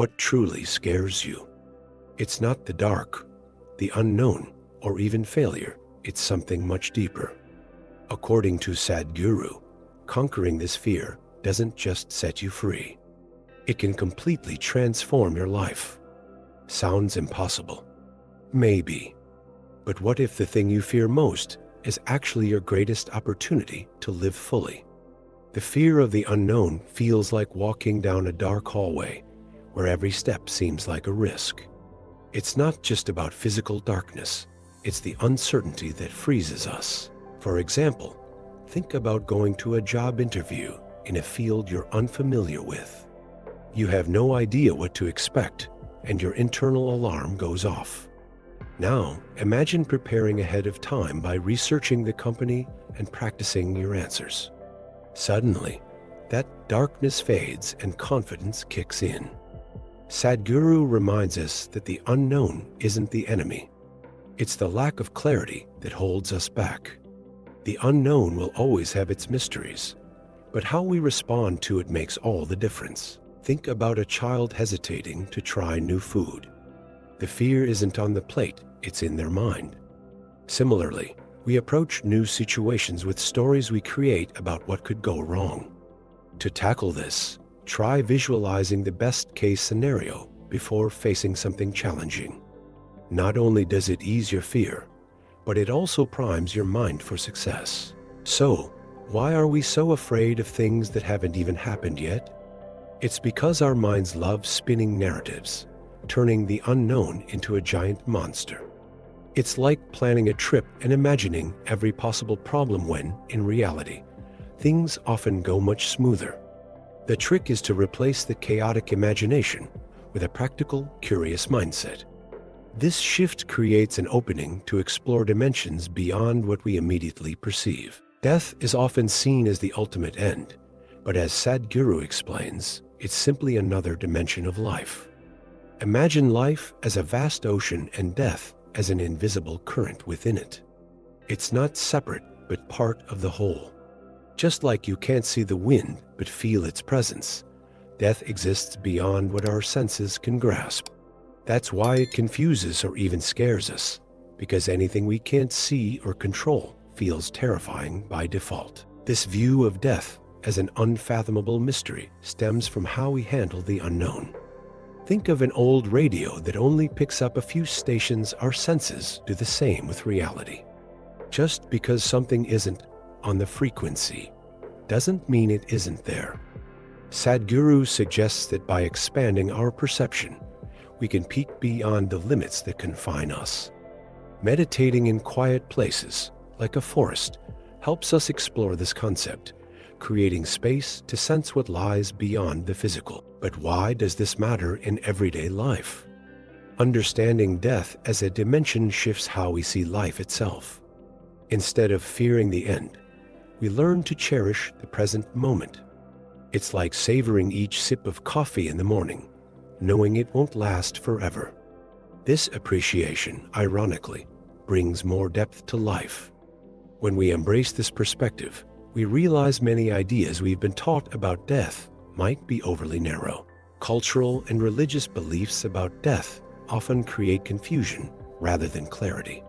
What truly scares you? It's not the dark, the unknown, or even failure. It's something much deeper. According to Sadhguru, conquering this fear doesn't just set you free. It can completely transform your life. Sounds impossible? Maybe. But what if the thing you fear most is actually your greatest opportunity to live fully? The fear of the unknown feels like walking down a dark hallway where every step seems like a risk. It's not just about physical darkness, it's the uncertainty that freezes us. For example, think about going to a job interview in a field you're unfamiliar with. You have no idea what to expect, and your internal alarm goes off. Now, imagine preparing ahead of time by researching the company and practicing your answers. Suddenly, that darkness fades and confidence kicks in. Sadhguru reminds us that the unknown isn't the enemy. It's the lack of clarity that holds us back. The unknown will always have its mysteries, but how we respond to it makes all the difference. Think about a child hesitating to try new food. The fear isn't on the plate, it's in their mind. Similarly, we approach new situations with stories we create about what could go wrong. To tackle this, try visualizing the best-case scenario before facing something challenging. Not only does it ease your fear, but it also primes your mind for success. So, why are we so afraid of things that haven't even happened yet? It's because our minds love spinning narratives, turning the unknown into a giant monster. It's like planning a trip and imagining every possible problem when, in reality, things often go much smoother. The trick is to replace the chaotic imagination with a practical, curious mindset. This shift creates an opening to explore dimensions beyond what we immediately perceive. Death is often seen as the ultimate end, but as Sadhguru explains, it's simply another dimension of life. Imagine life as a vast ocean and death as an invisible current within it. It's not separate, but part of the whole. Just like you can't see the wind but feel its presence, death exists beyond what our senses can grasp. That's why it confuses or even scares us, because anything we can't see or control feels terrifying by default. This view of death as an unfathomable mystery stems from how we handle the unknown. Think of an old radio that only picks up a few stations. Our senses do the same with reality. Just because something isn't on the frequency doesn't mean it isn't there. Sadhguru suggests that by expanding our perception, we can peek beyond the limits that confine us. Meditating in quiet places, like a forest, helps us explore this concept, creating space to sense what lies beyond the physical. But why does this matter in everyday life? Understanding death as a dimension shifts how we see life itself. Instead of fearing the end, we learn to cherish the present moment. It's like savoring each sip of coffee in the morning, knowing it won't last forever. This appreciation, ironically, brings more depth to life. When we embrace this perspective, we realize many ideas we've been taught about death might be overly narrow. Cultural and religious beliefs about death often create confusion rather than clarity.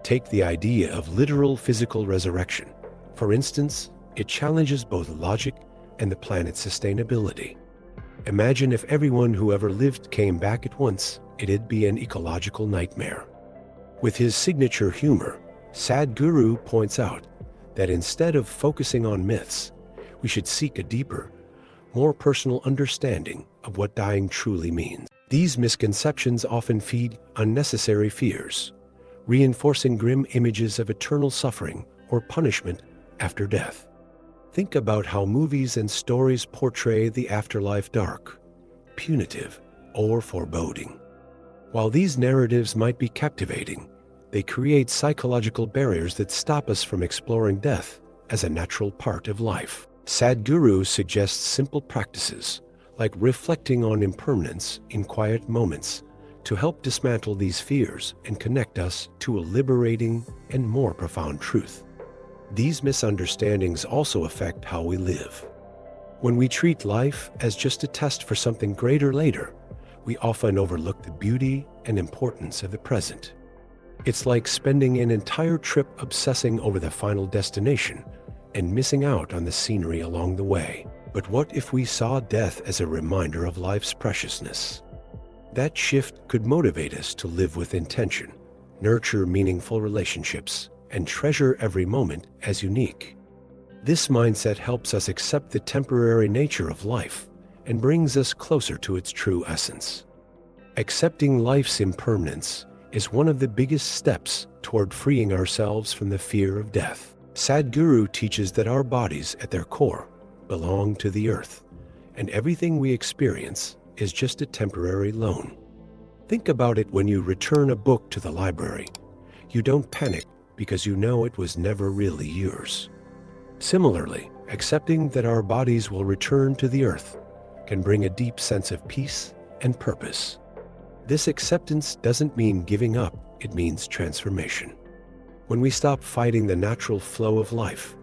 Take the idea of literal physical resurrection. For instance, it challenges both logic and the planet's sustainability. Imagine if everyone who ever lived came back at once. It'd be an ecological nightmare. With his signature humor, Sadhguru points out that instead of focusing on myths, we should seek a deeper, more personal understanding of what dying truly means. These misconceptions often feed unnecessary fears, reinforcing grim images of eternal suffering or punishment after death. Think about how movies and stories portray the afterlife dark, punitive, or foreboding. While these narratives might be captivating, they create psychological barriers that stop us from exploring death as a natural part of life. Sadhguru suggests simple practices, like reflecting on impermanence in quiet moments, to help dismantle these fears and connect us to a liberating and more profound truth. These misunderstandings also affect how we live. When we treat life as just a test for something greater later, we often overlook the beauty and importance of the present. It's like spending an entire trip obsessing over the final destination and missing out on the scenery along the way. But what if we saw death as a reminder of life's preciousness? That shift could motivate us to live with intention, nurture meaningful relationships, and treasure every moment as unique. This mindset helps us accept the temporary nature of life and brings us closer to its true essence. Accepting life's impermanence is one of the biggest steps toward freeing ourselves from the fear of death. Sadhguru teaches that our bodies, at their core, belong to the earth, and everything we experience is just a temporary loan. Think about it when you return a book to the library. You don't panic because you know it was never really yours. Similarly, accepting that our bodies will return to the earth can bring a deep sense of peace and purpose. This acceptance doesn't mean giving up, it means transformation. When we stop fighting the natural flow of life,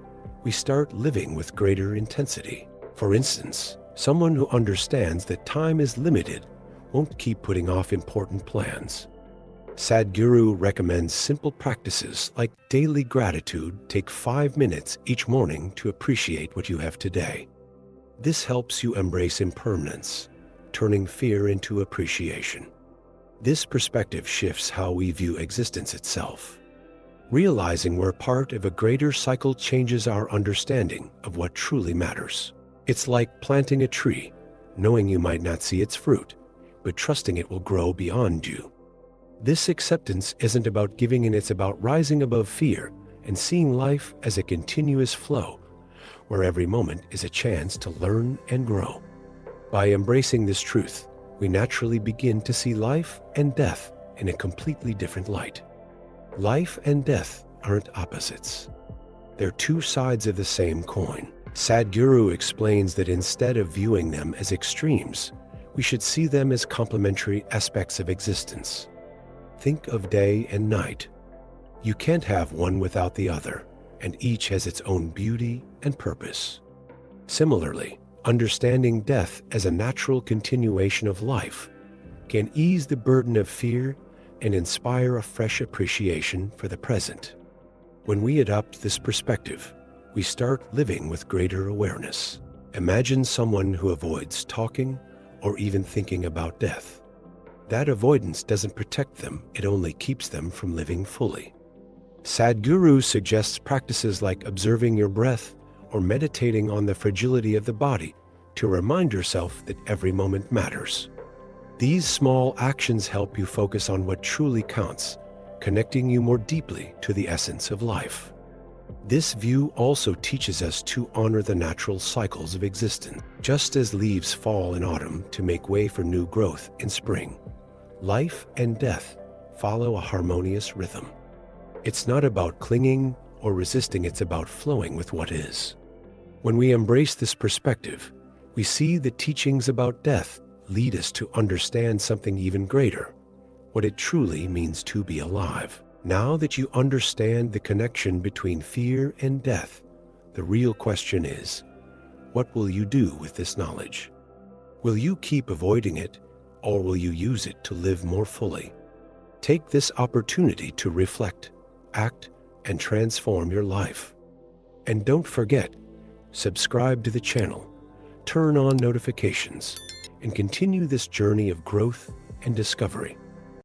we start living with greater intensity. For instance, someone who understands that time is limited won't keep putting off important plans. Sadhguru recommends simple practices like daily gratitude. Take 5 minutes each morning to appreciate what you have today. This helps you embrace impermanence, turning fear into appreciation. This perspective shifts how we view existence itself. Realizing we're part of a greater cycle changes our understanding of what truly matters. It's like planting a tree, knowing you might not see its fruit, but trusting it will grow beyond you. This acceptance isn't about giving in, it's about rising above fear and seeing life as a continuous flow, where every moment is a chance to learn and grow. By embracing this truth, we naturally begin to see life and death in a completely different light. Life and death aren't opposites. They're two sides of the same coin. Sadhguru explains that instead of viewing them as extremes, we should see them as complementary aspects of existence. Think of day and night. You can't have one without the other, and each has its own beauty and purpose. Similarly, understanding death as a natural continuation of life can ease the burden of fear and inspire a fresh appreciation for the present. When we adopt this perspective, we start living with greater awareness. Imagine someone who avoids talking or even thinking about death. That avoidance doesn't protect them, it only keeps them from living fully. Sadhguru suggests practices like observing your breath or meditating on the fragility of the body to remind yourself that every moment matters. These small actions help you focus on what truly counts, connecting you more deeply to the essence of life. This view also teaches us to honor the natural cycles of existence. Just as leaves fall in autumn to make way for new growth in spring, life and death follow a harmonious rhythm. It's not about clinging or resisting, it's about flowing with what is. When we embrace this perspective, we see the teachings about death lead us to understand something even greater, what it truly means to be alive. Now that you understand the connection between fear and death, the real question is, what will you do with this knowledge? Will you keep avoiding it, or will you use it to live more fully? Take this opportunity to reflect, act, and transform your life. And don't forget, subscribe to the channel, turn on notifications, and continue this journey of growth and discovery.